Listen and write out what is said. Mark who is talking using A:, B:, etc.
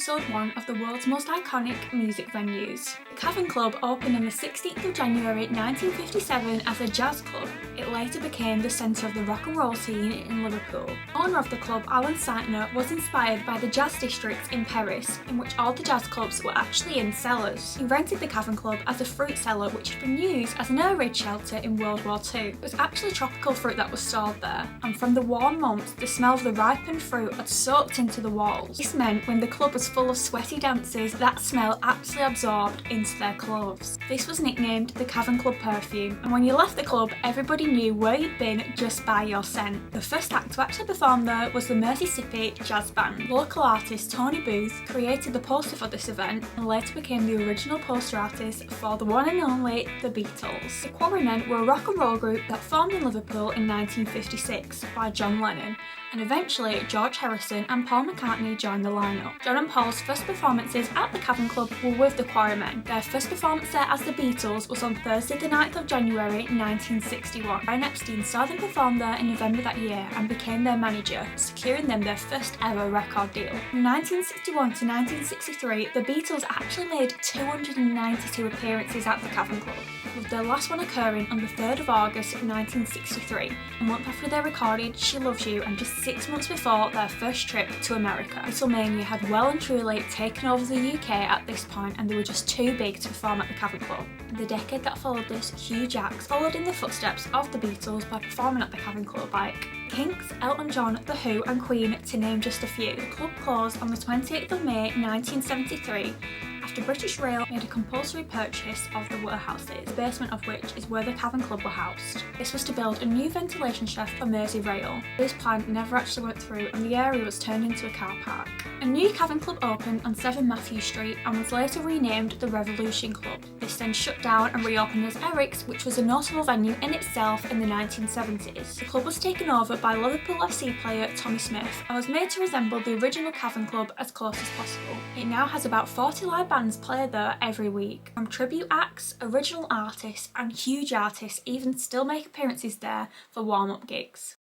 A: episode 1 of the world's most iconic music venues. The Cavern Club opened on the 16th of January 1957 as a jazz club. It later became the centre of the rock and roll scene in Liverpool. Owner of the club, Alan Saintner, was inspired by the jazz districts in Paris, in which all the jazz clubs were actually in cellars. He rented the Cavern Club as a fruit cellar which had been used as an air raid shelter in World War II. It was actually tropical fruit that was stored there, and from the warm months, the smell of the ripened fruit had soaked into the walls. This meant when the club was full of sweaty dancers, that smell actually absorbed into their clothes. This was nicknamed the Cavern Club perfume, and when you left the club, everybody knew where you'd been just by your scent. The first act to actually perform there was the Mississippi Jazz Band. Local artist Tony Booth created the poster for this event and later became the original poster artist for the one and only The Beatles. The Quarrymen were a rock and roll group that formed in Liverpool in 1956 by John Lennon, and eventually George Harrison and Paul McCartney joined the lineup. John and Paul's first performances at the Cavern Club were with the Quarrymen. Their first performance there as the Beatles was on Thursday the 9th of January 1961. Brian Epstein saw them perform there in November that year and became their manager, securing them their first ever record deal. From 1961 to 1963, the Beatles actually made 292 appearances at the Cavern Club, with their last one occurring on the 3rd of August 1963, a month after they recorded She Loves You and just 6 months before their first trip to America. Beatlemania had well and truly taken over the UK at this point, and they were just too big to perform at the Cavern Club. The decade that followed this, huge acts followed in the footsteps of the Beatles by performing at the Cavern Club, like Kinks, Elton John, The Who and Queen, to name just a few. The club closed on the 28th of May 1973 after British Rail made a compulsory purchase of the warehouses, the basement of which is where the Cavern Club were housed. This was to build a new ventilation shaft for Merseyrail. This plan never actually went through and the area was turned into a car park. A new Cavern Club opened on 7 Matthew Street and was later renamed the Revolution Club. This then shut down and reopened as Eric's, which was a notable venue in itself in the 1970s. The club was taken over by Liverpool FC player Tommy Smith and was made to resemble the original Cavern Club as close as possible. It now has about 40 live bands play there every week. From tribute acts, original artists and huge artists even still make appearances there for warm-up gigs.